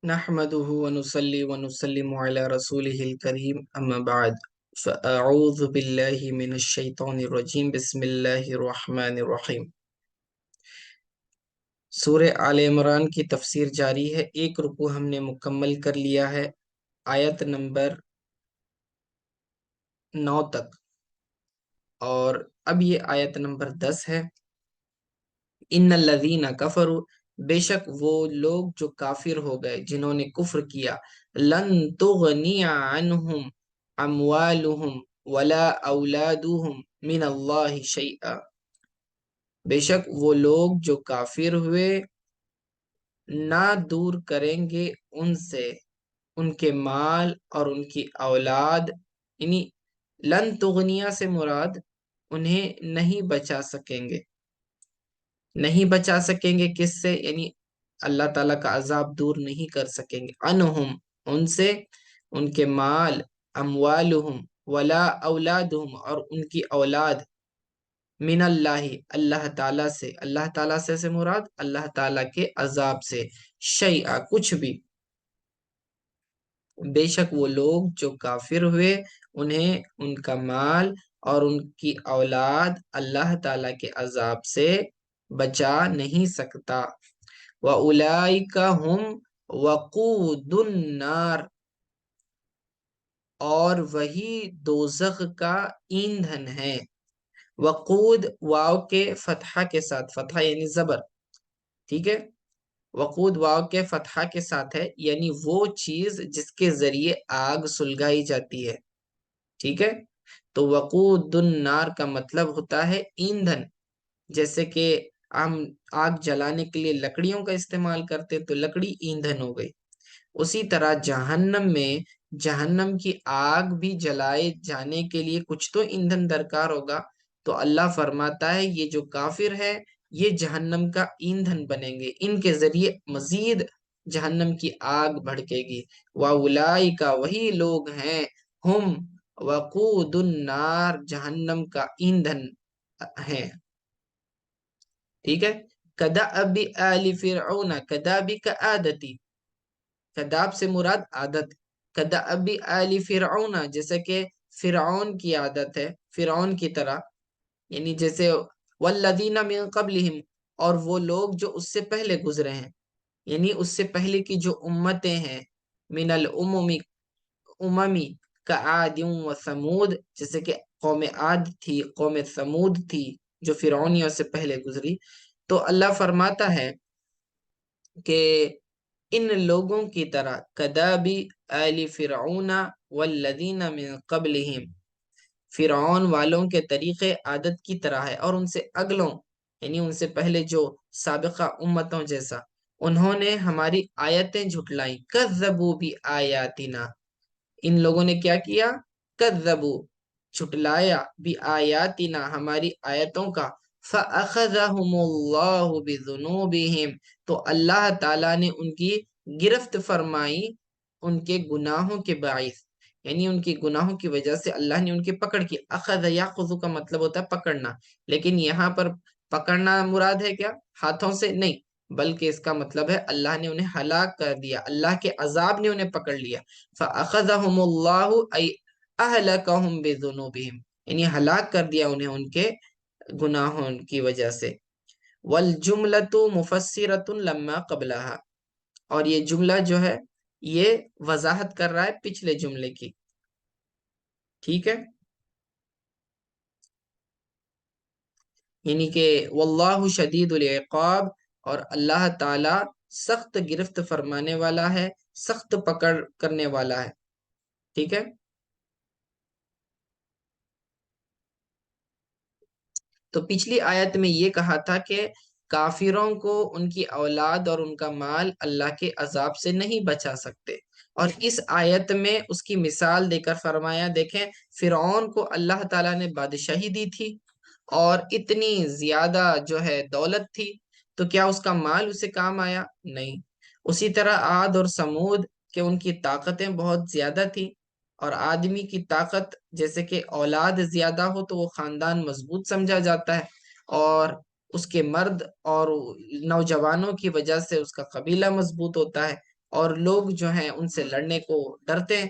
نحمده ونصلي ونسلم على رسوله الكريم أما بعد فأعوذ بالله من الشيطان الرجيم بسم الله الرحمن الرحيم۔ سورہ آل عمران کی تفسیر جاری ہے۔ ایک رکوع ہم نے مکمل کر لیا ہے، آیت نمبر 9 تک، اور اب یہ آیت نمبر 10 ہے۔ ان الذین کفروا، بے شک وہ لوگ جو کافر ہو گئے، جنہوں نے کفر کیا، لن تغنی عنہم اموالہم ولا اولادہم من اللہ شیئا، بے شک وہ لوگ جو کافر ہوئے نہ دور کریں گے ان سے ان کے مال اور ان کی اولاد، یعنی لن تغنیہ سے مراد انہیں نہیں بچا سکیں گے۔ نہیں بچا سکیں گے کس سے؟ یعنی اللہ تعالیٰ کا عذاب دور نہیں کر سکیں گے، انہم ان سے، ان کے مال، اموالہم ولا اولادہم اور ان کی اولاد، من اللہ اللہ تعالیٰ سے، اللہ تعالیٰ سے مراد اللہ تعالیٰ کے عذاب سے، شیئا کچھ بھی، بے شک وہ لوگ جو کافر ہوئے انہیں ان کا مال اور ان کی اولاد اللہ تعالیٰ کے عذاب سے بچا نہیں سکتا۔ وَأُولَئِكَ هُمْ وَقُودُ النَّارِ، اور وہی دوزخ کا ایندھن ہے۔ وقود واو کے فتحہ کے ساتھ، فتحہ یعنی زبر، ٹھیک ہے، وقود واو کے فتحہ کے ساتھ ہے، یعنی وہ چیز جس کے ذریعے آگ سلگائی جاتی ہے، ٹھیک ہے۔ تو وقود النار کا مطلب ہوتا ہے ایندھن، جیسے کہ ہم آگ جلانے کے لیے لکڑیوں کا استعمال کرتے تو لکڑی ایندھن ہو گئی، اسی طرح جہنم میں جہنم کی آگ بھی جلائے جانے کے لیے کچھ تو ایندھن درکار ہوگا، تو اللہ فرماتا ہے یہ جو کافر ہے یہ جہنم کا ایندھن بنیں گے، ان کے ذریعے مزید جہنم کی آگ بھڑکے گی۔ وَأُولَئِكَ، وہی لوگ ہیں، ہم وقود النار، جہنم کا ایندھن ہیں، ٹھیک ہے۔ کدأب آل فرعون، کداب کا عادتی، کداب سے مراد عادت، کدأب آل فرعون جیسے کہ فرعون کی عادت ہے، فرعون کی طرح، یعنی جیسے والذین من قبلہم، اور وہ لوگ جو اس سے پہلے گزرے ہیں، یعنی اس سے پہلے کی جو امتیں ہیں، من الاممی کا عاد و ثمود، جیسے کہ قوم عاد تھی، قوم ثمود تھی جو فرعونیوں سے پہلے گزری، تو اللہ فرماتا ہے کہ ان لوگوں کی طرح کدابی آل فرعون والذین من قبلہم، فرعون والوں کے طریقے عادت کی طرح ہے، اور ان سے اگلوں یعنی ان سے پہلے جو سابقہ امتوں جیسا، انہوں نے ہماری آیتیں جھٹلائیں، کذبوا بآیاتنا، ان لوگوں نے کیا کیا؟ کذبوا، جھٹلایا، بآیاتنا، ہماری آیتوں کا، فأخذہم اللہ بذنوبہم، تو اللہ تعالیٰ نے ان کی گرفت فرمائی ان کے گناہوں کے باعث، یعنی ان کی گناہوں کی وجہ سے اللہ نے ان کی پکڑ کی۔ اخذ یاخذ کا مطلب ہوتا ہے پکڑنا، لیکن یہاں پر پکڑنا مراد ہے کیا؟ ہاتھوں سے نہیں، بلکہ اس کا مطلب ہے اللہ نے انہیں ہلاک کر دیا، اللہ کے عذاب نے انہیں پکڑ لیا۔ فَأَخَذَهُمُ اللَّهُ أَيْ أَهْلَكَهُمْ بِذُنُوبِهِمْ، یعنی ہلاک کر دیا انہیں ان کے گناہوں کی وجہ سے۔ وَالْجُمْلَةُ مُفَسِّرَةٌ لَمَّا قَبْلَهَا، اور یہ جملہ جو ہے یہ وضاحت کر رہا ہے پچھلے جملے کی، ٹھیک ہے، یعنی کہ واللہ شدید العقاب، اور اللہ تعالی سخت گرفت فرمانے والا ہے، سخت پکڑ کرنے والا ہے، ٹھیک ہے۔ تو پچھلی آیت میں یہ کہا تھا کہ کافروں کو ان کی اولاد اور ان کا مال اللہ کے عذاب سے نہیں بچا سکتے، اور اس آیت میں اس کی مثال دے کر فرمایا، دیکھیں فرعون کو اللہ تعالیٰ نے بادشاہی دی تھی اور اتنی زیادہ جو ہے دولت تھی، تو کیا اس کا مال اسے کام آیا؟ نہیں۔ اسی طرح عاد اور سمود کہ ان کی طاقتیں بہت زیادہ تھی، اور آدمی کی طاقت جیسے کہ اولاد زیادہ ہو تو وہ خاندان مضبوط سمجھا جاتا ہے، اور اس کے مرد اور نوجوانوں کی وجہ سے اس کا قبیلہ مضبوط ہوتا ہے، اور لوگ جو ہیں ان سے لڑنے کو ڈرتے ہیں۔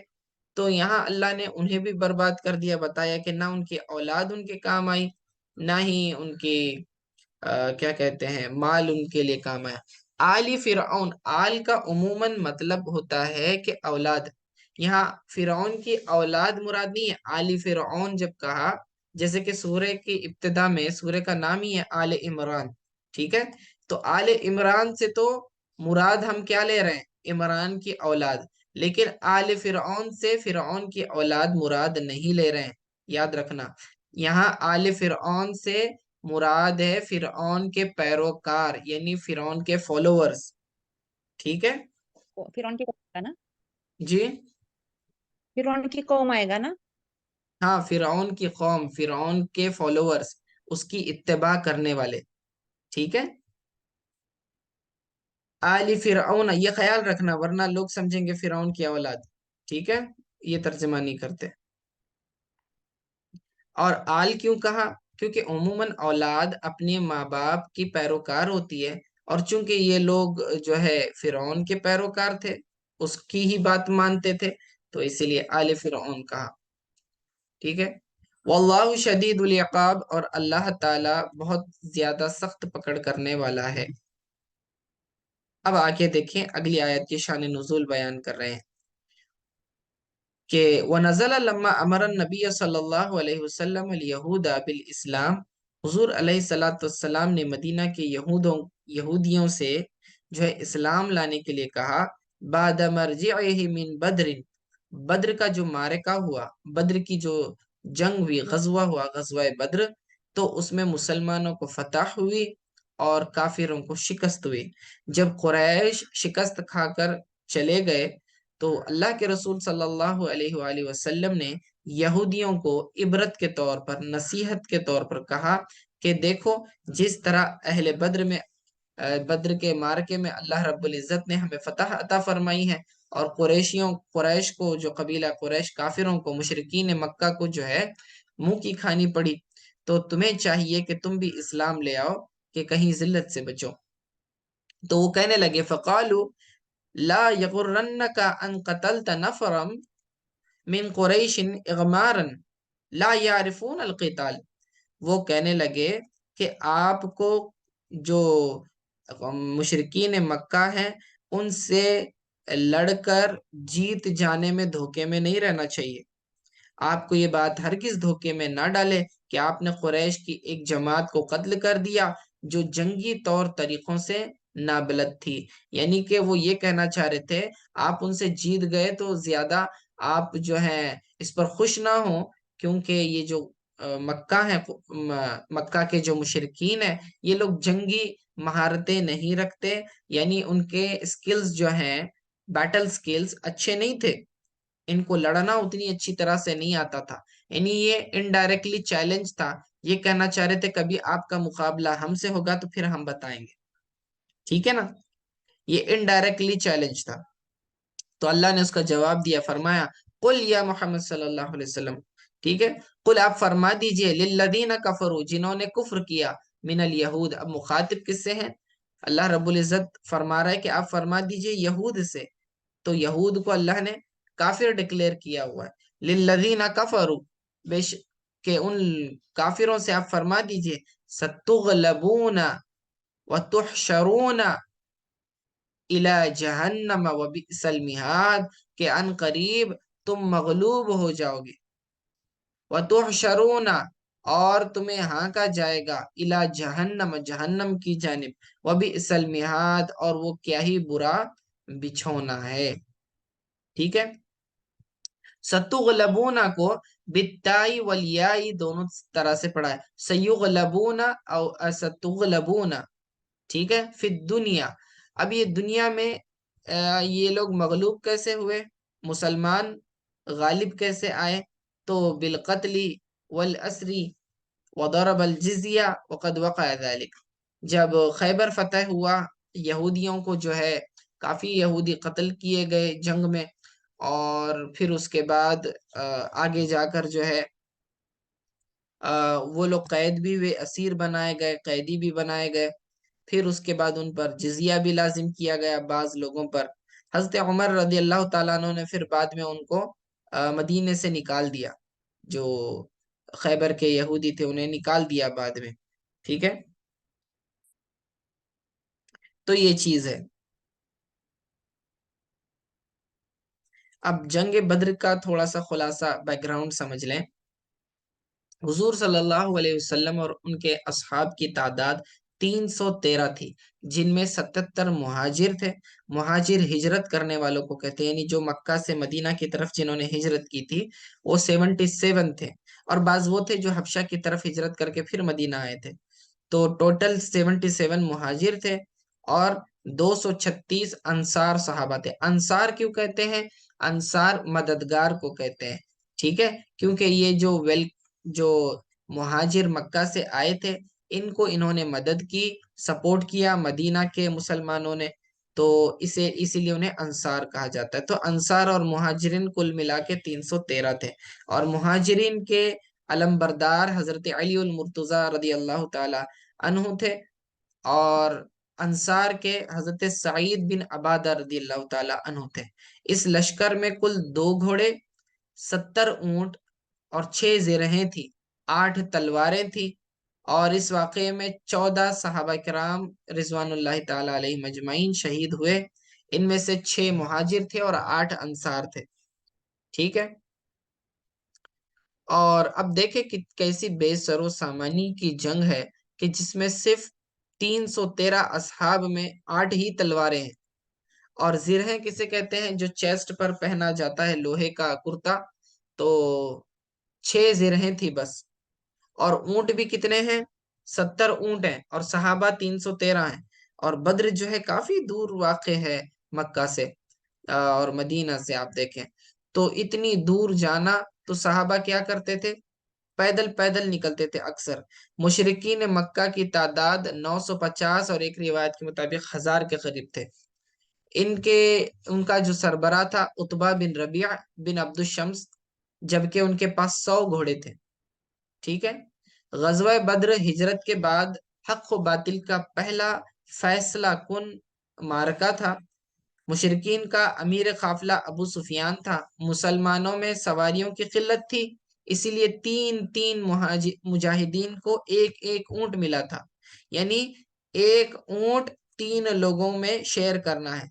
تو یہاں اللہ نے انہیں بھی برباد کر دیا، بتایا کہ نہ ان کی اولاد ان کے کام آئی، نہ ہی ان کی کیا کہتے ہیں مال ان کے لیے کام آیا۔ آل فرعون، آل کا عموماً مطلب ہوتا ہے کہ اولاد، یہاں فرعون کی اولاد مراد نہیں ہے۔ آل فرعون جب کہا، جیسے کہ سورہ کی ابتدا میں سورہ کا نام ہی ہے آل عمران، ٹھیک ہے، تو آل عمران سے تو مراد ہم کیا لے رہے ہیں؟ عمران کی اولاد، لیکن آل فرعون سے فرعون کی اولاد مراد نہیں لے رہے ہیں، یاد رکھنا۔ یہاں آل فرعون سے مراد ہے فرعون کے پیروکار، یعنی فرعون کے فالوورز، ٹھیک ہے فرعون کی قوم آئے گا نا، جی۔ فرعون کی قوم آئے گا نا۔ ہاں، فرعون کی قوم، فرعون کے فالوورز، اس کی اتباع کرنے والے، ٹھیک ہے۔ آل فرعون یہ خیال رکھنا، ورنہ لوگ سمجھیں گے فرعون کی اولاد، ٹھیک ہے، یہ ترجمہ نہیں کرتے۔ اور آل کیوں کہا؟ کیونکہ عموماً اولاد اپنے ماں باپ کی پیروکار ہوتی ہے، اور چونکہ یہ لوگ جو ہے فرعون کے پیروکار تھے، اس کی ہی بات مانتے تھے، تو اسی لیے آل فرعون کہا، ٹھیک ہے۔ واللہ شدید العقاب، اور اللہ تعالی بہت زیادہ سخت پکڑ کرنے والا ہے۔ اب آگے دیکھیں، اگلی آیت کی شان نزول بیان کر رہے ہیں کہ وَنَزَلَ لَمَّا أَمَرَ النَّبِيَّ صلی اللہ علیہ وسلم الْيَهُودَ بِالْإِسْلام، حضور علیہ السلام نے مدینہ کے یہودیوں سے جو ہے اسلام لانے کے لیے کہا، بعد مرجعہ من بدر، بدر کا جو معرکہ ہوا، بدر کی جو جنگ ہوئی، غزوہ ہوا، غزوہ بدر، تو اس میں مسلمانوں کو فتح ہوئی اور کافروں کو شکست ہوئی۔ جب قریش شکست کھا کر چلے گئے تو اللہ کے رسول صلی اللہ علیہ وآلہ وسلم نے یہودیوں کو عبرت کے طور پر، نصیحت کے طور پر کہا کہ دیکھو، جس طرح اہل بدر میں بدر کے مارکے میں اللہ رب العزت نے ہمیں فتح عطا فرمائی ہے، اور قریش کو، جو قبیلہ قریش، کافروں کو، مشرکین مکہ کو جو ہے منہ کی کھانی پڑی، تو تمہیں چاہیے کہ تم بھی اسلام لے آؤ کہ کہیں ذلت سے بچو۔ تو وہ کہنے لگے فقالو لا یغرنک ان قتلت نفرا من قریش اغمارا لا یعرفون القتال، وہ کہنے لگے کہ آپ کو جو مشرکین مکہ ہیں ان سے لڑ کر جیت جانے میں دھوکے میں نہیں رہنا چاہیے۔ آپ کو یہ بات ہرگز دھوکے میں نہ ڈالے کہ آپ نے قریش کی ایک جماعت کو قتل کر دیا جو جنگی طور طریقوں سے نابلد تھی، یعنی کہ وہ یہ کہنا چاہ رہے تھے آپ ان سے جیت گئے تو زیادہ آپ جو ہیں اس پر خوش نہ ہوں، کیونکہ یہ جو مکہ ہے، مکہ کے جو مشرکین ہیں، یہ لوگ جنگی مہارتیں نہیں رکھتے، یعنی ان کے سکلز جو ہیں، بیٹل سکلز اچھے نہیں تھے، ان کو لڑنا اتنی اچھی طرح سے نہیں آتا تھا، یعنی یہ انڈائریکٹلی چیلنج تھا، یہ کہنا چاہ رہے تھے کبھی آپ کا مقابلہ ہم سے ہوگا تو پھر ہم بتائیں گے، ٹھیک ہے نا، یہ انڈائریکٹلی چیلنج تھا۔ تو اللہ نے اس کا جواب دیا، فرمایا قل یا محمد صلی اللہ علیہ وسلم، ٹھیک ہے، قل آپ فرما دیجئے للذین کفروا، جنہوں نے کفر کیا، من الیہود، اب مخاطب کس سے ہیں؟ اللہ رب العزت فرما رہا ہے کہ آپ فرما دیجئے یہود سے، تو یہود کو اللہ نے کافر ڈکلیئر کیا ہوا ہے، للذین کفروا، کہ ان کافروں سے آپ فرما دیجئے ستغلبون وتحشرون الى جہنم وبئس المہاد، کہ ان قریب تم مغلوب ہو جاؤ گے، وتحشرون، اور تمہیں ہانکا جائے گا، الى جہنم، جہنم کی جانب، وبئس المہاد، اور وہ کیا ہی برا بچھونا ہے، ٹھیک ہے۔ ستغلبون کو بالتائی والیائی دونوں طرح سے پڑھا ہے، سیغلبون او ستغلبون، ٹھیک ہے، فی الدنیا، اب یہ دنیا میں یہ لوگ مغلوب کیسے ہوئے، مسلمان غالب کیسے آئے؟ تو بالقتل والاسر وضرب الجزیہ وقد وقع ذلك، جب خیبر فتح ہوا، یہودیوں کو جو ہے کافی یہودی قتل کیے گئے جنگ میں، اور پھر اس کے بعد آگے جا کر جو ہے وہ لوگ قید بھی ہوئے، اسیر بنائے گئے، قیدی بھی بنائے گئے، پھر اس کے بعد ان پر جزیہ بھی لازم کیا گیا بعض لوگوں پر، حضرت عمر رضی اللہ تعالیٰ عنہ نے پھر بعد میں ان کو مدینے سے نکال دیا، جو خیبر کے یہودی تھے انہیں نکال دیا بعد میں، ٹھیک ہے؟ تو یہ چیز ہے۔ اب جنگ بدر کا تھوڑا سا خلاصہ بیک گراؤنڈ سمجھ لیں۔ حضور صلی اللہ علیہ وسلم اور ان کے اصحاب کی تعداد 313 تھی، جن میں 77 مہاجر تھے۔ مہاجر ہجرت کرنے والوں کو کہتے ہیں، یعنی جو مکہ سے مدینہ کی طرف جنہوں نے ہجرت کی تھی وہ 77 تھے، اور بعض وہ تھے جو حبشہ کی طرف ہجرت کر کے پھر مدینہ آئے تھے۔ تو ٹوٹل 77 مہاجر تھے اور 236 انصار صحابہ تھے۔ انصار کیوں کہتے ہیں؟ انصار مددگار کو کہتے ہیں، ٹھیک ہے؟ کیونکہ یہ جو مہاجر مکہ سے آئے تھے، ان کو انہوں نے مدد کی، سپورٹ کیا مدینہ کے مسلمانوں نے، تو اسی لیے انہیں انصار کہا جاتا ہے۔ تو انصار اور مہاجرین کل ملا کے 313 تھے، اور مہاجرین کے علم بردار حضرت علی المرتضی رضی اللہ تعالی عنہ تھے، اور انصار کے حضرت سعید بن عبادہ رضی اللہ تعالی عنہ تھے۔ اس لشکر میں کل 2 گھوڑے، 70 اونٹ اور 6 زرہیں تھی، 8 تلواریں تھی، اور اس واقعے میں 14 صحابہ کرام رضوان اللہ تعالی علیہ مجمعین شہید ہوئے۔ ان میں سے 6 مہاجر تھے اور 8 انصار تھے، ٹھیک ہے؟ اور اب دیکھیں کہ کیسی بے سر و سامانی کی جنگ ہے کہ جس میں صرف 313 اصحاب میں 8 ہی تلواریں ہیں۔ اور زرہیں کسے کہتے ہیں؟ جو چیسٹ پر پہنا جاتا ہے لوہے کا کرتا، تو 6 زرہیں تھی بس۔ اور اونٹ بھی کتنے ہیں؟ 70 اونٹ ہیں، اور صحابہ 313 ہیں۔ اور بدر جو ہے کافی دور واقع ہے مکہ سے اور مدینہ سے، آپ دیکھیں تو اتنی دور جانا، تو صحابہ کیا کرتے تھے؟ پیدل پیدل نکلتے تھے اکثر۔ مشرکین مکہ کی تعداد 950 اور ایک روایت کے مطابق 1000 کے قریب تھے۔ ان کا جو سربراہ تھا عتبہ بن ربیع بن عبد الشمس، جبکہ ان کے پاس 100 گھوڑے تھے، ٹھیک ہے؟ غزوہ بدر ہجرت کے بعد حق و باطل کا پہلا فیصلہ کن معرکہ تھا۔ مشرکین کا امیر قافلہ ابو سفیان تھا۔ مسلمانوں میں سواریوں کی قلت تھی، اسی لیے 3 مجاہدین کو ایک اونٹ ملا تھا، یعنی ایک اونٹ 3 لوگوں میں شیئر کرنا ہے۔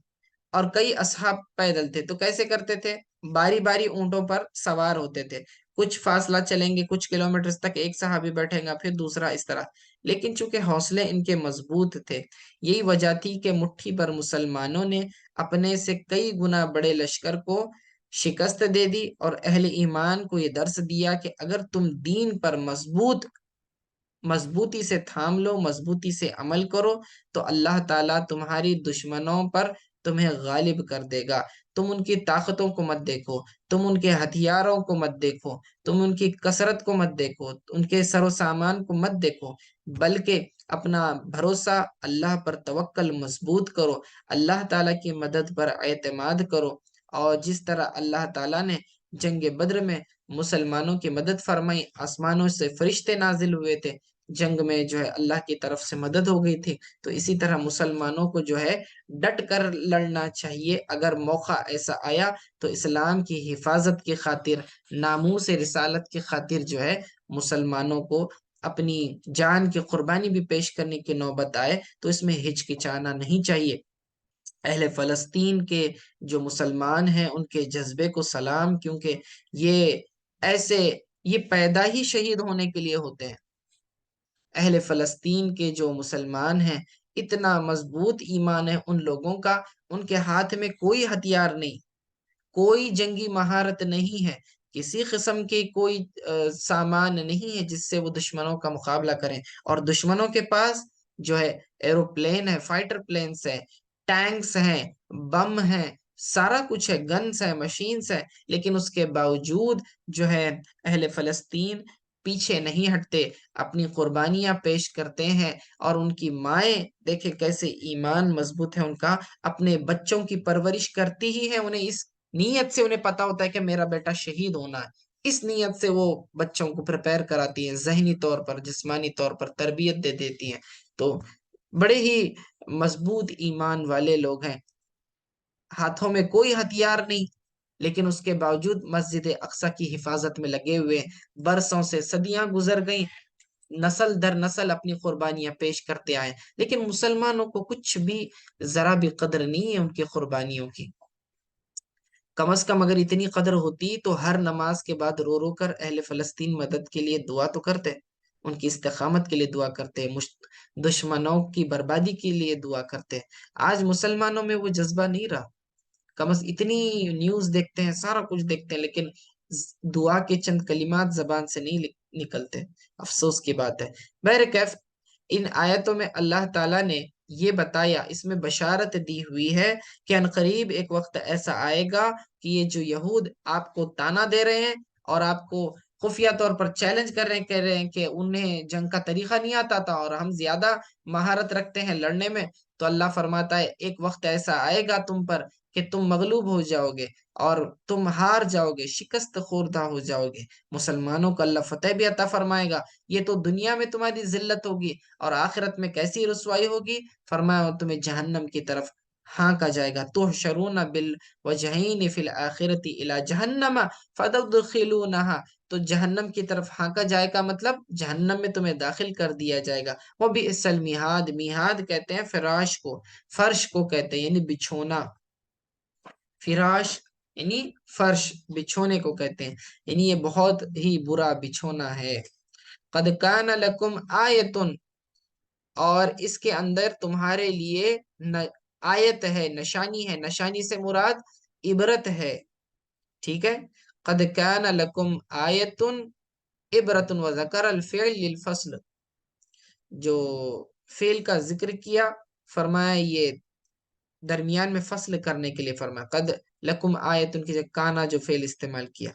اور کئی اصحاب پیدل تھے، تو کیسے کرتے تھے؟ باری باری اونٹوں پر سوار ہوتے تھے، کچھ فاصلہ چلیں گے، کچھ کلومیٹر تک ایک صحابی بیٹھے گا، پھر دوسرا، اس طرح۔ لیکن چونکہ حوصلے ان کے مضبوط تھے، یہی وجہ تھی کہ مٹھی پر مسلمانوں نے اپنے سے کئی گنا بڑے لشکر کو شکست دے دی، اور اہل ایمان کو یہ درس دیا کہ اگر تم دین پر مضبوطی سے تھام لو، مضبوطی سے عمل کرو، تو اللہ تعالیٰ تمہاری دشمنوں پر تمہیں غالب کر دے گا۔ تم ان کی طاقتوں کو مت دیکھو، تم ان کے ہتھیاروں کو مت دیکھو، تم ان کی کثرت کو مت دیکھو، ان کے سر و سامان کو مت دیکھو، بلکہ اپنا بھروسہ اللہ پر توکل مضبوط کرو، اللہ تعالیٰ کی مدد پر اعتماد کرو۔ اور جس طرح اللہ تعالیٰ نے جنگ بدر میں مسلمانوں کی مدد فرمائی، آسمانوں سے فرشتے نازل ہوئے تھے، جنگ میں جو ہے اللہ کی طرف سے مدد ہو گئی تھی، تو اسی طرح مسلمانوں کو جو ہے ڈٹ کر لڑنا چاہیے۔ اگر موقع ایسا آیا تو اسلام کی حفاظت کی خاطر، ناموس رسالت کی خاطر جو ہے مسلمانوں کو اپنی جان کی قربانی بھی پیش کرنے کی نوبت آئے تو اس میں ہچکچانا نہیں چاہیے۔ اہل فلسطین کے جو مسلمان ہیں ان کے جذبے کو سلام، کیونکہ یہ پیدا ہی شہید ہونے کے لیے ہوتے ہیں۔ اہل فلسطین کے جو مسلمان ہیں، اتنا مضبوط ایمان ہے ان لوگوں کا، ان کے ہاتھ میں کوئی ہتھیار نہیں، کوئی جنگی مہارت نہیں ہے، کسی قسم کی کوئی سامان نہیں ہے جس سے وہ دشمنوں کا مقابلہ کریں۔ اور دشمنوں کے پاس جو ہے ایروپلین ہے، فائٹر پلینس ہے، ٹینکس ہیں، بم ہیں، سارا کچھ ہے، گنز ہیں، مشینز ہیں، لیکن اس کے باوجود جو ہے اہل فلسطین پیچھے نہیں ہٹتے، اپنی قربانیاں پیش کرتے ہیں۔ اور ان کی مائیں دیکھیں کیسے ایمان مضبوط ہے ان کا، اپنے بچوں کی پرورش کرتی ہی ہیں، انہیں اس نیت سے، انہیں پتا ہوتا ہے کہ میرا بیٹا شہید ہونا ہے، اس نیت سے وہ بچوں کو پریپئر کراتی ہیں، ذہنی طور پر، جسمانی طور پر تربیت دے دیتی ہیں۔ تو بڑے ہی مضبوط ایمان والے لوگ ہیں۔ ہاتھوں میں کوئی ہتھیار نہیں، لیکن اس کے باوجود مسجد اقصی کی حفاظت میں لگے ہوئے، برسوں سے صدیاں گزر گئیں، نسل در نسل اپنی قربانیاں پیش کرتے آئے، لیکن مسلمانوں کو کچھ بھی، ذرا بھی قدر نہیں ہے ان کی قربانیوں کی۔ کم از کم اگر اتنی قدر ہوتی تو ہر نماز کے بعد رو رو کر اہل فلسطین مدد کے لیے دعا تو کرتے، ان کی استقامت کے لیے دعا کرتے، دشمنوں کی بربادی کے لیے دعا کرتے۔ آج مسلمانوں میں وہ جذبہ نہیں رہا، کم از اتنی نیوز دیکھتے ہیں، سارا کچھ دیکھتے ہیں، لیکن دعا کے چند کلمات زبان سے نہیں نکلتے۔ افسوس کی بات ہے۔ بہرکیف ان آیتوں میں اللہ تعالیٰ نے یہ بتایا، اس میں بشارت دی ہوئی ہے کہ عنقریب ایک وقت ایسا آئے گا کہ یہ جو یہود آپ کو تانا دے رہے ہیں اور آپ کو خفیہ طور پر چیلنج کر رہے ہیں، کہہ رہے ہیں کہ انہیں جنگ کا طریقہ نہیں آتا تھا اور ہم زیادہ مہارت رکھتے ہیں لڑنے میں، تو اللہ فرماتا ہے ایک وقت ایسا آئے گا تم پر کہ تم مغلوب ہو جاؤ گے اور تم ہار جاؤ گے، شکست خوردہ ہو جاؤ گے۔ مسلمانوں کو اللہ فتح بھی عطا فرمائے گا۔ یہ تو دنیا میں تمہاری ذلت ہوگی، اور آخرت میں کیسی رسوائی ہوگی؟ فرمایا اور تمہیں جہنم کی طرف ہانکا جائے گا۔ تحشرون بالوجہین فی الآخرۃ الی جہنم فتدخلونہا، تو جہنم کی طرف ہانکا جائے گا مطلب جہنم میں تمہیں داخل کر دیا جائے گا۔ وبئس المہاد، میہاد کہتے ہیں فراش کو، فرش کو کہتے ہیں یعنی بچھونا، فراش یعنی فرش، بچھونے کو کہتے ہیں، یعنی یہ بہت ہی برا بچھونا ہے۔ قد کان لکم آیتن، اور اس کے اندر تمہارے لیے آیت ہے، نشانی ہے، نشانی سے مراد عبرت ہے، ٹھیک ہے۔ قد کان لکم آیتن عبرت وذکر الفعل للفصل، جو فعل کا ذکر کیا، فرمایا یہ درمیان میں فصل کرنے کے لیے فرمایا، قد لکم آیتن کی جگہ کانا جو فعل استعمال کیا،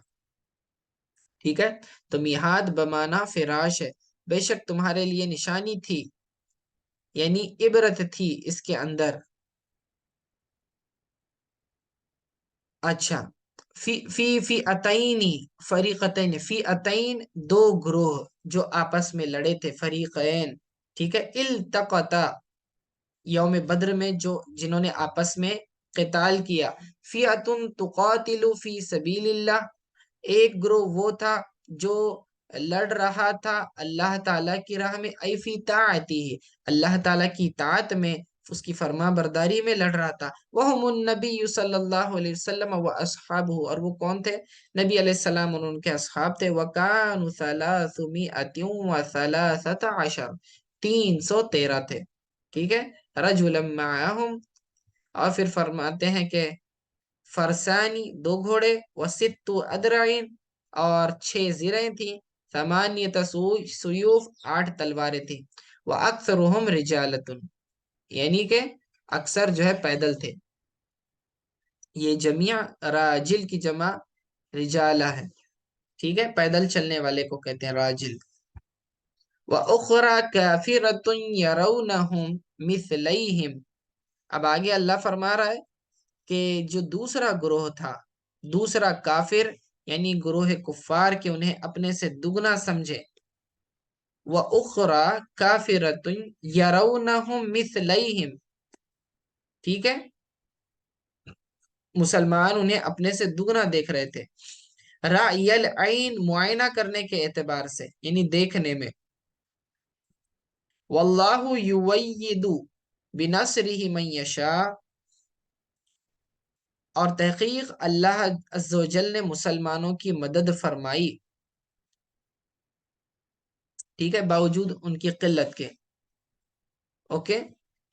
ٹھیک ہے۔ تو میہاد بمانا فراش ہے، بے شک تمہارے لیے نشانی تھی، یعنی عبرت تھی اس کے اندر۔ اچھا، فی اتین فریقتین، فی اتین دو گروہ جو آپس میں لڑے تھے، فریقین، ٹھیک ہے۔ التقطا یوم بدر میں جو جنہوں نے آپس میں قتال کیا، فیعتن تقاتل فی سبیل اللہ، ایک گروہ وہ تھا جو لڑ رہا تھا اللہ تعالیٰ کی راہ میں، ای فی طاعتی، اللہ تعالیٰ کی اطاعت میں، اس کی فرما برداری میں لڑ رہا تھا۔ وہم النبی صلی اللہ علیہ وسلم و اصحابہ، اور وہ کون تھے؟ نبی علیہ السلام اور ان کے اصحاب تھے۔ وکانوا 313، 313 تھے، ٹھیک ہے۔ رجلا معہم، اور پھر فرماتے ہیں کہ فرسانی دو گھوڑے، وست ادرعین، اور 6 زرہیں تھیں، ثمانیۃ سیوف 8 تلواریں تھیں، واکثرهم رجالۃ، یعنی کہ اکثر جو ہے پیدل تھے۔ یہ جميع راجل کی جمع رجالہ ہے، ٹھیک ہے، پیدل چلنے والے کو کہتے ہیں راجل۔ وَأُخْرَى كَافِرَةٌ يَرَوْنَهُمْ مِثْلَيْهِمْ، اب آگے اللہ فرما رہا ہے کہ جو دوسرا گروہ تھا، دوسرا کافر یعنی گروہ کفار کے انہیں اپنے سے دگنا سمجھے۔ وَأُخْرَى كَافِرَةٌ يَرَوْنَهُمْ مِثْلَيْهِمْ، ٹھیک ہے، مسلمان انہیں اپنے سے دگنا دیکھ رہے تھے، رأی العین، معائنہ کرنے کے اعتبار سے یعنی دیکھنے میں۔ واللہ یوید بنصرہ من یشاء، اور تحقیق اللہ عز و جل نے مسلمانوں کی مدد فرمائی، ٹھیک ہے، باوجود ان کی قلت کے، اوکے۔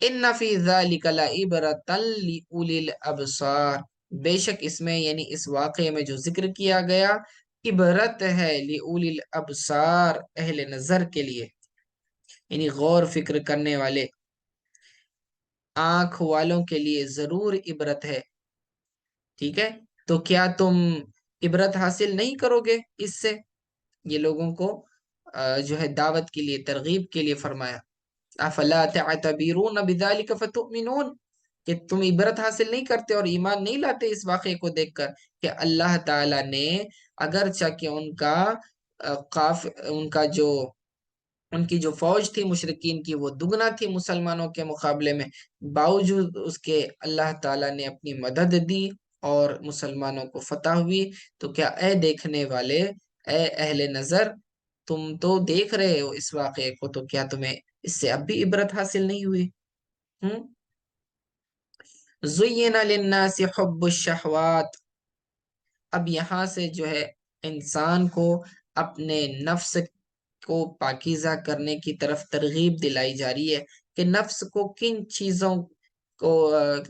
ان فی ذلک لعبرۃ لأولی الابصار، بے شک اس میں یعنی اس واقعے میں جو ذکر کیا گیا عبرت ہے، لأولی الابصار، اہل نظر کے لیے، یعنی غور فکر کرنے والے آنکھ والوں کے لیے ضرور عبرت ہے، ٹھیک ہے۔ تو کیا تم عبرت حاصل نہیں کرو گے اس سے؟ یہ لوگوں کو جو ہے دعوت کے لیے، ترغیب کے لیے فرمایا۔ افلا تعتبرون بذلک فتؤمنون، کہ تم عبرت حاصل نہیں کرتے اور ایمان نہیں لاتے اس واقعے کو دیکھ کر کہ اللہ تعالیٰ نے اگرچہ کہ ان کا جو ان کی جو فوج تھی مشرکین کی وہ دگنا تھی مسلمانوں کے مقابلے میں، باوجود اس کے اللہ تعالیٰ نے اپنی مدد دی اور مسلمانوں کو فتح ہوئی۔ تو کیا اے دیکھنے والے، اے اہل نظر، تم تو دیکھ رہے ہو اس واقعے کو، تو کیا تمہیں اس سے اب بھی عبرت حاصل نہیں ہوئی؟ زین للناس حب الشہوات، اب یہاں سے جو ہے انسان کو اپنے نفس کو پاکیزہ کرنے کی طرف ترغیب دلائی جا رہی ہے کہ نفس کو کو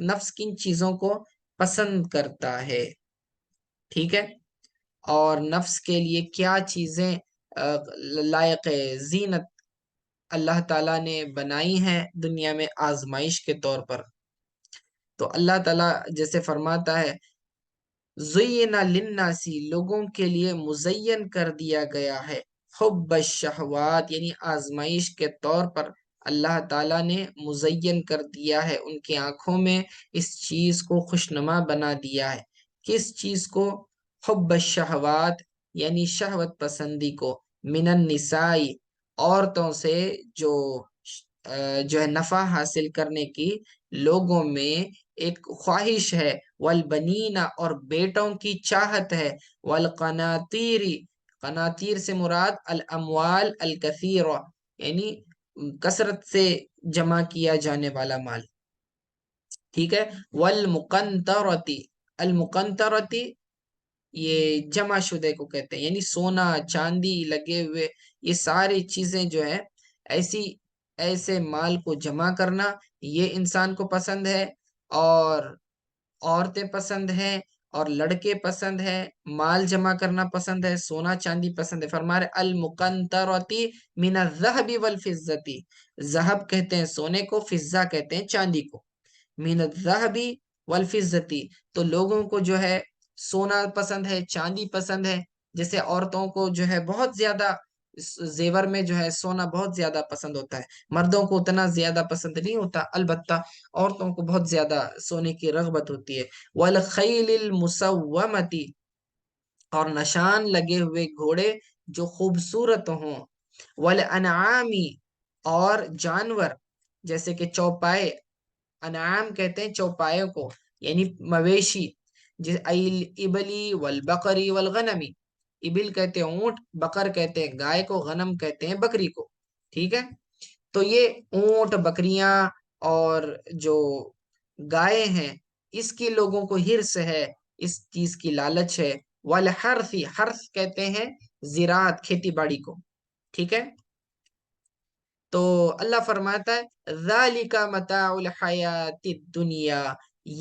نفس کن چیزوں کو پسند کرتا ہے، ٹھیک ہے، اور نفس کے لیے کیا چیزیں لائق زینت اللہ تعالیٰ نے بنائی ہیں دنیا میں آزمائش کے طور پر۔ تو اللہ تعالیٰ جیسے فرماتا ہے زینا للناسی، لوگوں کے لیے مزین کر دیا گیا ہے، حب الشہوات یعنی آزمائش کے طور پر اللہ تعالیٰ نے مزین کر دیا ہے ان کی آنکھوں میں، اس چیز کو خوشنما بنا دیا ہے۔ کس چیز کو؟ حب الشہوات یعنی شہوت پسندی کو، من النساء عورتوں سے، جو ہے نفع حاصل کرنے کی لوگوں میں ایک خواہش ہے، والبنین اور بیٹوں کی چاہت ہے، والقناطیر، قناطیر سے مراد الاموال الکثیرہ یعنی کثرت سے جمع کیا جانے والا مال، ٹھیک ہے، والمقنطرتی، المقنطرتی یہ جمع شدہ کو کہتے ہیں، یعنی سونا چاندی لگے ہوئے، یہ ساری چیزیں جو ہے ایسے مال کو جمع کرنا یہ انسان کو پسند ہے، اور عورتیں پسند ہیں، اور لڑکے پسند ہیں، مال جمع کرنا پسند ہے، سونا چاندی پسند ہے۔ فرما رہے المقنطرتی من الذهب والفضة، ذهب کہتے ہیں سونے کو، فضہ کہتے ہیں چاندی کو، من الذهب والفضة، تو لوگوں کو جو ہے سونا پسند ہے، چاندی پسند ہے، جیسے عورتوں کو جو ہے بہت زیادہ زیور میں جو ہے سونا بہت زیادہ پسند ہوتا ہے، مردوں کو اتنا زیادہ پسند نہیں ہوتا، البتہ عورتوں کو بہت زیادہ سونے کی رغبت ہوتی ہے۔ والخیل المسومۃ، اور نشان لگے ہوئے گھوڑے جو خوبصورت ہوں، والانعام، اور جانور جیسے کہ چوپائے، انعام کہتے ہیں چوپایوں کو یعنی مویشی، الابلی والبقری والغنمی، ابل کہتے ہیں اونٹ، بقر کہتے ہیں گائے کو، غنم کہتے ہیں بکری کو، ٹھیک ہے، تو یہ اونٹ، بکریاں اور جو گائے ہیں اس کی لوگوں کو ہرس ہے، اس چیز کی لالچ ہے، والحرث، حرث کہتے ہیں زراعت، کھیتی باڑی کو، ٹھیک ہے، تو اللہ فرماتا ہے ذالک متاع الحیات الدنیا،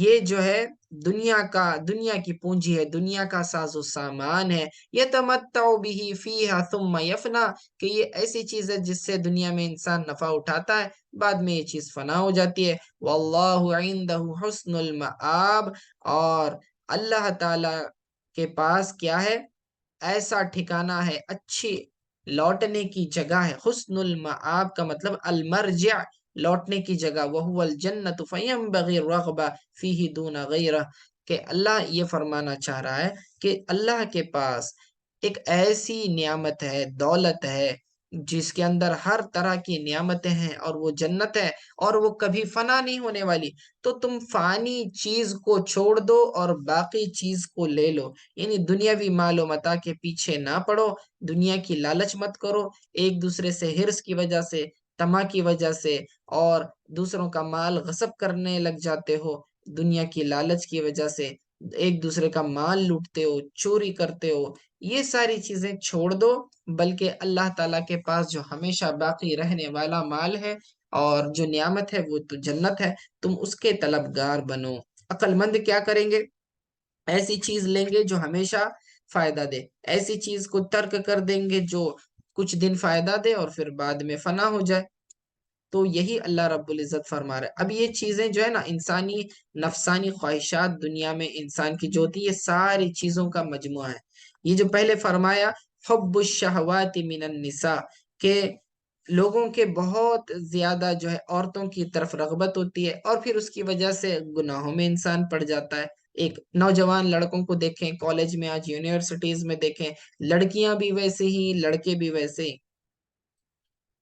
یہ جو ہے دنیا کی پونجی ہے، دنیا کا ساز و سامان ہے، یتمتع به فیہا ثم یفنا، کہ یہ ایسی چیز ہے جس سے دنیا میں انسان نفع اٹھاتا ہے، بعد میں یہ چیز فنا ہو جاتی ہے، واللہ عندہ حسن المآب، اور اللہ تعالی کے پاس کیا ہے؟ ایسا ٹھکانہ ہے، اچھی لوٹنے کی جگہ ہے، حسن المآب کا مطلب المرجع، لوٹنے کی جگہ، وہو الجنت فینبغی الرغبہ فیہ دون غیرہ، کہ اللہ یہ فرمانا چاہ رہا ہے کہ اللہ کے پاس ایک ایسی نعمت ہے، دولت ہے، جس کے اندر ہر طرح کی نعمتیں ہیں، اور وہ جنت ہے، اور وہ کبھی فنا نہیں ہونے والی، تو تم فانی چیز کو چھوڑ دو اور باقی چیز کو لے لو، یعنی دنیاوی مال و متاع کے پیچھے نہ پڑو، دنیا کی لالچ مت کرو، ایک دوسرے سے ہرس کی وجہ سے، طمع کی وجہ سے، اور دوسروں کا مال غصب کرنے لگ جاتے ہو، دنیا کی لالچ کی وجہ سے ایک دوسرے کا مال لوٹتے ہو، چوری کرتے ہو، یہ ساری چیزیں چھوڑ دو، بلکہ اللہ تعالیٰ کے پاس جو ہمیشہ باقی رہنے والا مال ہے اور جو نعمت ہے وہ تو جنت ہے، تم اس کے طلبگار بنو۔ عقل مند کیا کریں گے؟ ایسی چیز لیں گے جو ہمیشہ فائدہ دے، ایسی چیز کو ترک کر دیں گے جو کچھ دن فائدہ دے اور پھر بعد میں فنا ہو جائے۔ تو یہی اللہ رب العزت فرما رہا ہے۔ اب یہ چیزیں جو ہے نا، انسانی نفسانی خواہشات دنیا میں انسان کی جو ہوتی ہے، یہ ساری چیزوں کا مجموعہ ہے۔ یہ جو پہلے فرمایا حب الشہوات من النساء، کہ لوگوں کے بہت زیادہ جو ہے عورتوں کی طرف رغبت ہوتی ہے، اور پھر اس کی وجہ سے گناہوں میں انسان پڑ جاتا ہے۔ ایک نوجوان لڑکوں کو دیکھیں، کالج میں آج یونیورسٹیز میں دیکھیں، لڑکیاں بھی ویسے ہی، لڑکے بھی ویسے ہی،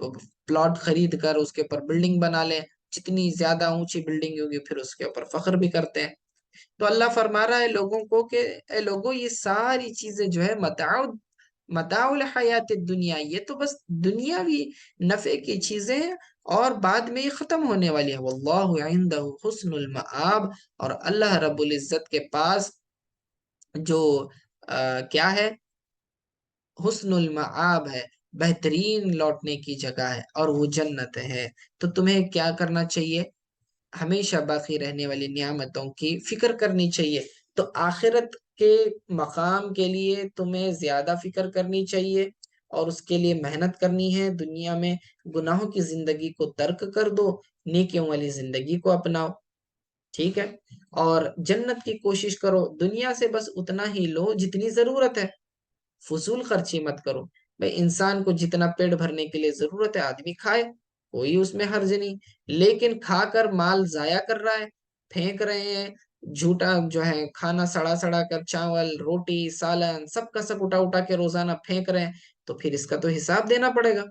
پلاٹ خرید کر اس کے اوپر بلڈنگ بنا لیں، جتنی زیادہ اونچی بلڈنگ ہوگی پھر اس کے اوپر فخر بھی کرتے ہیں۔ تو اللہ فرما رہا ہے لوگوں کو کہ اے لوگوں، یہ ساری چیزیں جو ہے متاع الحیات الدنیا، یہ تو بس دنیاوی نفع کی چیزیں ہیں، اور بعد میں یہ ختم ہونے والی ہے۔ واللہ عندہ حسن المآب، اور اللہ رب العزت کے پاس جو کیا ہے، حسن المآب ہے، بہترین لوٹنے کی جگہ ہے، اور وہ جنت ہے۔ تو تمہیں کیا کرنا چاہیے؟ ہمیشہ باقی رہنے والی نعمتوں کی فکر کرنی چاہیے۔ تو آخرت کے مقام کے لیے تمہیں زیادہ فکر کرنی چاہیے، اور اس کے لیے محنت کرنی ہے۔ دنیا میں گناہوں کی زندگی کو ترک کر دو، نیکیوں والی زندگی کو اپناؤ، ٹھیک ہے؟ اور جنت کی کوشش کرو، دنیا سے بس اتنا ہی لو جتنی ضرورت ہے، فضول خرچی مت کرو۔ بھائی انسان کو جتنا پیٹ بھرنے کے لیے ضرورت ہے آدمی کھائے، کوئی اس میں حرج نہیں، لیکن کھا کر مال ضائع کر رہا ہے، پھینک رہے ہیں، جھوٹا جو ہے کھانا سڑا سڑا کر، چاول روٹی سالن سب کا سب اٹھا اٹھا کے روزانہ پھینک رہے ہیں، تو پھر اس کا تو حساب دینا پڑے گا۔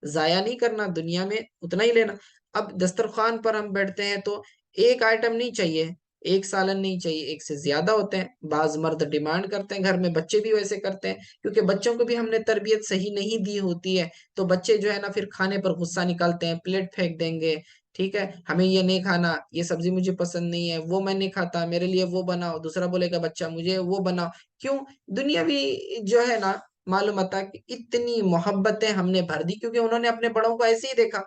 ضائع نہیں کرنا، دنیا میں اتنا ہی لینا۔ اب دسترخوان پر ہم بیٹھتے ہیں تو ایک آئٹم نہیں چاہیے، ایک سالن نہیں چاہیے، ایک سے زیادہ ہوتے ہیں۔ بعض مرد ڈیمانڈ کرتے ہیں، گھر میں بچے بھی ویسے کرتے ہیں، کیونکہ بچوں کو بھی ہم نے تربیت صحیح نہیں دی ہوتی ہے، تو بچے جو ہے نا پھر کھانے پر غصہ نکالتے ہیں، پلیٹ پھینک دیں گے، ٹھیک ہے، ہمیں یہ نہیں کھانا، یہ سبزی مجھے پسند نہیں ہے، وہ میں نہیں کھاتا، میرے لیے وہ بناؤ۔ دوسرا بولے گا بچہ مجھے وہ بناؤ۔ کیوں؟ دنیاوی جو ہے نا معلومات کہ اتنی محبتیں ہم نے بھر دی، کیونکہ انہوں نے اپنے بڑوں کو ایسے ہی دیکھا،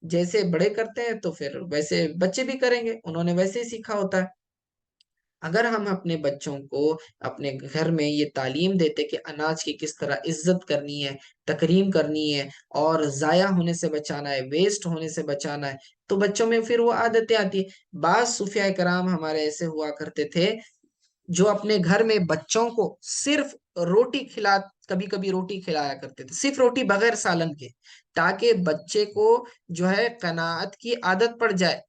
جیسے بڑے کرتے ہیں تو پھر ویسے بچے بھی کریں گے، انہوں نے ویسے ہی سیکھا ہوتا ہے۔ اگر ہم اپنے بچوں کو اپنے گھر میں یہ تعلیم دیتے کہ اناج کی کس طرح عزت کرنی ہے، تکریم کرنی ہے، اور ضائع ہونے سے بچانا ہے، ویسٹ ہونے سے بچانا ہے، تو بچوں میں پھر وہ عادتیں آتی ہیں۔ بعض صوفیاء کرام ہمارے ایسے ہوا کرتے تھے جو اپنے گھر میں بچوں کو صرف روٹی کبھی کبھی روٹی کھلایا کرتے تھے، صرف روٹی بغیر سالن کے، تاکہ بچے کو جو ہے قناعت کی عادت پڑ جائے۔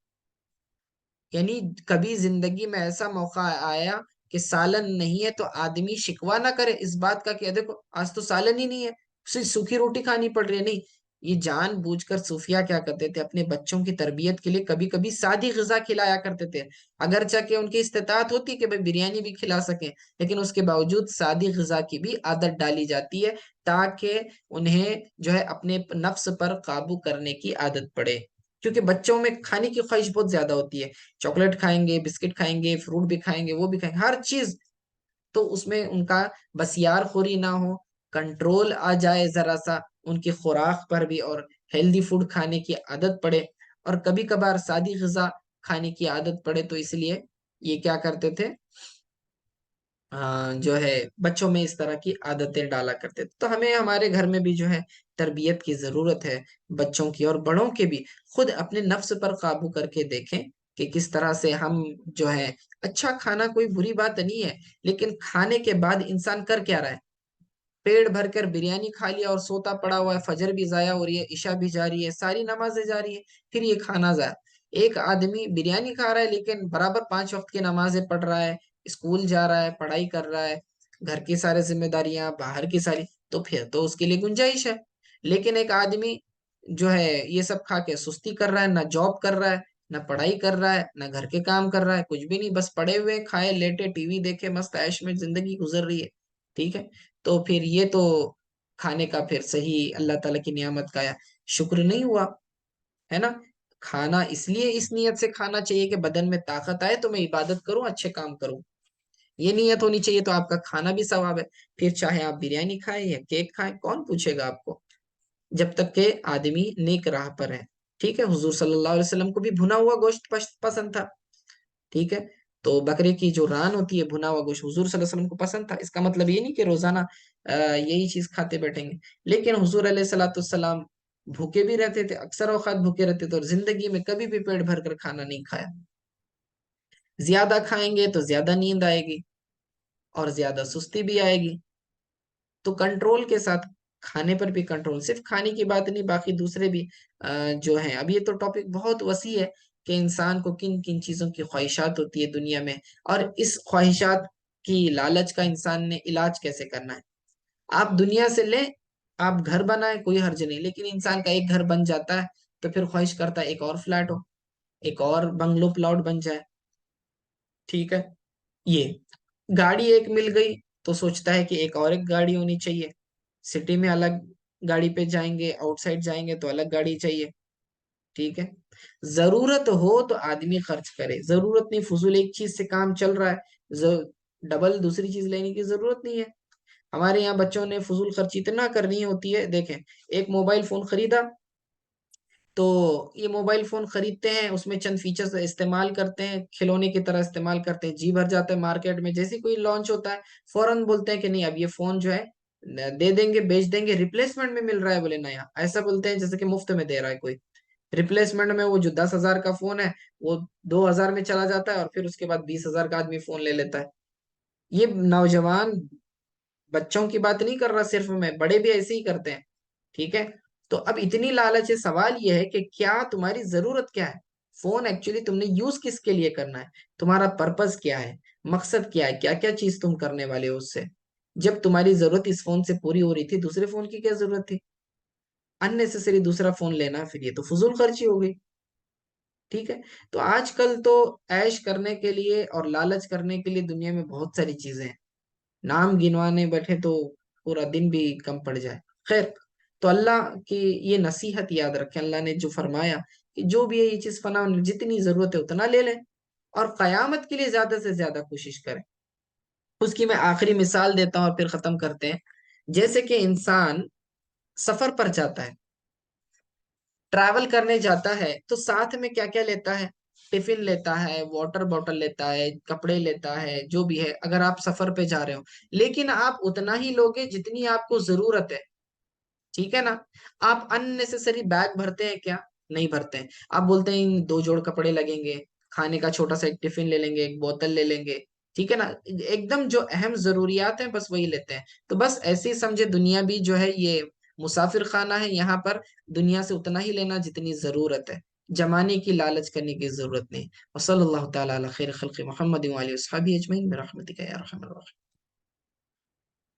یعنی کبھی زندگی میں ایسا موقع آیا کہ سالن نہیں ہے تو آدمی شکوہ نہ کرے اس بات کا کہ دیکھو آج تو سالن ہی نہیں ہے، صرف سوکھی روٹی کھانی پڑ رہی ہے۔ نہیں، یہ جان بوجھ کر صوفیہ کیا کرتے تھے، اپنے بچوں کی تربیت کے لیے کبھی کبھی سادی غذا کھلایا کرتے تھے، اگرچہ کہ ان کی استطاعت ہوتی کہ بریانی بھی کھلا سکیں، لیکن اس کے باوجود سادی غذا کی بھی عادت ڈالی جاتی ہے، تاکہ انہیں جو ہے اپنے نفس پر قابو کرنے کی عادت پڑے۔ کیونکہ بچوں میں کھانے کی خواہش بہت زیادہ ہوتی ہے، چاکلیٹ کھائیں گے، بسکٹ کھائیں گے، فروٹ بھی کھائیں گے، وہ بھی کھائیں گے، ہر چیز، تو اس میں ان کا بسیار خوری نہ ہو، کنٹرول آ جائے ذرا سا ان کی خوراک پر بھی، اور ہیلدی فوڈ کھانے کی عادت پڑے، اور کبھی کبھار سادی غذا کھانے کی عادت پڑے، تو اس لیے یہ کیا کرتے تھے، جو ہے بچوں میں اس طرح کی عادتیں ڈالا کرتے تھے۔ تو ہمیں ہمارے گھر میں بھی جو ہے تربیت کی ضرورت ہے، بچوں کی اور بڑوں کے بھی۔ خود اپنے نفس پر قابو کر کے دیکھیں کہ کس طرح سے ہم جو ہے، اچھا کھانا کوئی بری بات نہیں ہے، لیکن کھانے کے بعد انسان کر کیا رہا ہے؟ پیڑ بھر کر بریانی کھا لیا اور سوتا پڑا ہوا ہے، فجر بھی ضائع ہو رہی ہے، عشاء بھی جاری ہے، ساری نمازیں جاری ہے، پھر یہ کھانا ضائع۔ ایک آدمی بریانی کھا رہا ہے لیکن برابر 5 وقت کی نمازیں پڑھ رہا ہے، اسکول جا رہا ہے، پڑھائی کر رہا ہے، گھر کی سارے ذمہ داریاں، باہر کی ساری، تو پھر تو اس کے لیے گنجائش ہے۔ لیکن ایک آدمی جو ہے یہ سب کھا کے سستی کر رہا ہے، نہ جاب کر رہا ہے، نہ پڑھائی کر رہا ہے، نہ گھر کے کام کر رہا ہے، کچھ بھی نہیں، بس پڑے ہوئے کھائے لیٹے ٹی وی دیکھے، مست عیش میں زندگی گزر رہی ہے، ٹھیک ہے؟ تو پھر یہ تو کھانے کا پھر صحیح اللہ تعالیٰ کی نعمت کا شکر نہیں ہوا، ہے نا؟ کھانا اس لیے اس نیت سے کھانا چاہیے کہ بدن میں طاقت آئے تو میں عبادت کروں، اچھے کام کروں، یہ نیت ہونی چاہیے، تو آپ کا کھانا بھی ثواب ہے۔ پھر چاہے آپ بریانی کھائیں یا کیک کھائیں، کون پوچھے گا آپ کو، جب تک کہ آدمی نیک راہ پر ہے، ٹھیک ہے؟ حضور صلی اللہ علیہ وسلم کو بھی بھنا ہوا گوشت پسند تھا، ٹھیک ہے؟ تو بکرے کی جو ران ہوتی ہے، بھنا ہوا گوشت، حضور صلی اللہ علیہ وسلم کو پسند تھا۔ اس کا مطلب یہ نہیں کہ روزانہ یہی چیز کھاتے بیٹھیں گے، لیکن حضور علیہ الصلوۃ والسلام بھوکے بھی رہتے تھے، اکثر اوقات بھوکے رہتے تھے، اور زندگی میں کبھی بھی پیٹ بھر کر کھانا نہیں کھایا۔ زیادہ کھائیں گے تو زیادہ نیند آئے گی، اور زیادہ سستی بھی آئے گی۔ تو کنٹرول کے ساتھ کھانے پر بھی کنٹرول، صرف کھانے کی بات نہیں، باقی دوسرے بھی جو ہیں۔ اب یہ تو ٹاپک بہت وسیع ہے کہ انسان کو کن کن چیزوں کی خواہشات ہوتی ہے دنیا میں، اور اس خواہشات کی لالچ کا انسان نے علاج کیسے کرنا ہے۔ آپ دنیا سے لیں آپ گھر بنائیں کوئی حرج نہیں، لیکن انسان کا ایک گھر بن جاتا ہے تو پھر خواہش کرتا ہے ایک اور فلیٹ ہو، ایک اور بنگلو پلاٹ بن جائے، ٹھیک ہے؟ یہ گاڑی ایک مل گئی تو سوچتا ہے کہ ایک گاڑی ہونی چاہیے، سٹی میں الگ گاڑی پہ جائیں گے، آؤٹ سائڈ جائیں گے تو الگ گاڑی چاہیے، ٹھیک ہے؟ ضرورت ہو تو آدمی خرچ کرے، ضرورت نہیں فضول ایک چیز سے کام چل رہا ہے، ڈبل دوسری چیز لینے کی ضرورت نہیں ہے۔ ہمارے یہاں بچوں نے فضول خرچی اتنا کرنی ہوتی ہے، دیکھیں ایک موبائل فون خریدا تو یہ موبائل فون خریدتے ہیں، اس میں چند فیچرز استعمال کرتے ہیں، کھلونے کی طرح استعمال کرتے ہیں، جی بھر جاتا ہے مارکیٹ میں، جیسے کوئی لانچ ہوتا ہے فوراً بولتے ہیں کہ نہیں اب یہ فون جو ہے دے دیں گے، بیچ دیں گے، ریپلیسمنٹ میں مل رہا ہے بولے نیا، ایسا بولتے ہیں جیسے کہ مفت میں دے رہا ہے کوئی، ریپلیسمنٹ میں وہ جو 10,000 کا فون ہے وہ 2,000 میں چلا جاتا ہے، اور پھر اس کے بعد 20,000 کا آدمی فون لے لیتا ہے۔ یہ نوجوان بچوں کی بات نہیں کر رہا صرف میں، بڑے بھی ایسے ہی کرتے ہیں، ٹھیک ہے؟ تو اب اتنی لالچ ہے، سوال یہ ہے کہ کیا تمہاری ضرورت کیا ہے؟ فون ایکچولی تم نے یوز کس کے لیے کرنا ہے؟ تمہارا پرپز کیا ہے؟ مقصد کیا ہے؟ کیا کیا چیز تم کرنے والے ہو اس سے؟ جب تمہاری ضرورت اس فون سے پوری ہو رہی تھی، دوسرے فون کی کیا ضرورت تھی؟ اننیسیسری دوسرا فون لینا، پھر یہ تو فضول خرچی ہو گئی، ٹھیک ہے؟ تو آج کل تو عیش کرنے کے لیے اور لالچ کرنے کے لیے دنیا میں بہت ساری چیزیں ہیں، نام گنوانے بیٹھے تو پورا دن بھی کم پڑ جائے۔ خیر، تو اللہ کی یہ نصیحت یاد رکھیں، اللہ نے جو فرمایا کہ جو بھی ہے یہ چیز فنا، جتنی ضرورت ہے اتنا لے لیں، اور قیامت کے لیے زیادہ سے زیادہ کوشش کریں۔ اس کی میں آخری مثال دیتا ہوں اور پھر ختم کرتے ہیں۔ جیسے کہ انسان سفر پر جاتا ہے، ٹریول کرنے جاتا ہے، تو ساتھ میں کیا کیا لیتا ہے؟ ٹفن لیتا ہے، واٹر بوٹل لیتا ہے، کپڑے لیتا ہے، جو بھی ہے، اگر آپ سفر پہ جا رہے ہو، لیکن آپ اتنا ہی لوگے جتنی آپ کو ضرورت ہے، ٹھیک ہے نا؟ آپ اننیسیسری بیگ بھرتے ہیں کیا؟ نہیں بھرتے ہیں۔ آپ بولتے ہیں 2 جوڑ کپڑے لگیں گے، کھانے کا چھوٹا سا ایک ٹفن لے لیں گے، ایک بوتل لے لیں گے، ٹھیک ہے نا؟ ایک دم جو اہم ضروریات ہیں بس وہی لیتے ہیں۔ تو بس ایسے ہی سمجھے، دنیا بھی جو ہے یہ مسافر خانہ ہے، یہاں پر دنیا سے اتنا ہی لینا جتنی ضرورت ہے، جمانے کی لالچ کرنے کی ضرورت نہیں۔ وصلی اللہ تعالیٰ علی خیر خلق محمد وعلی اصحابہ اجمعین برحمتک یا ارحم الراحمین۔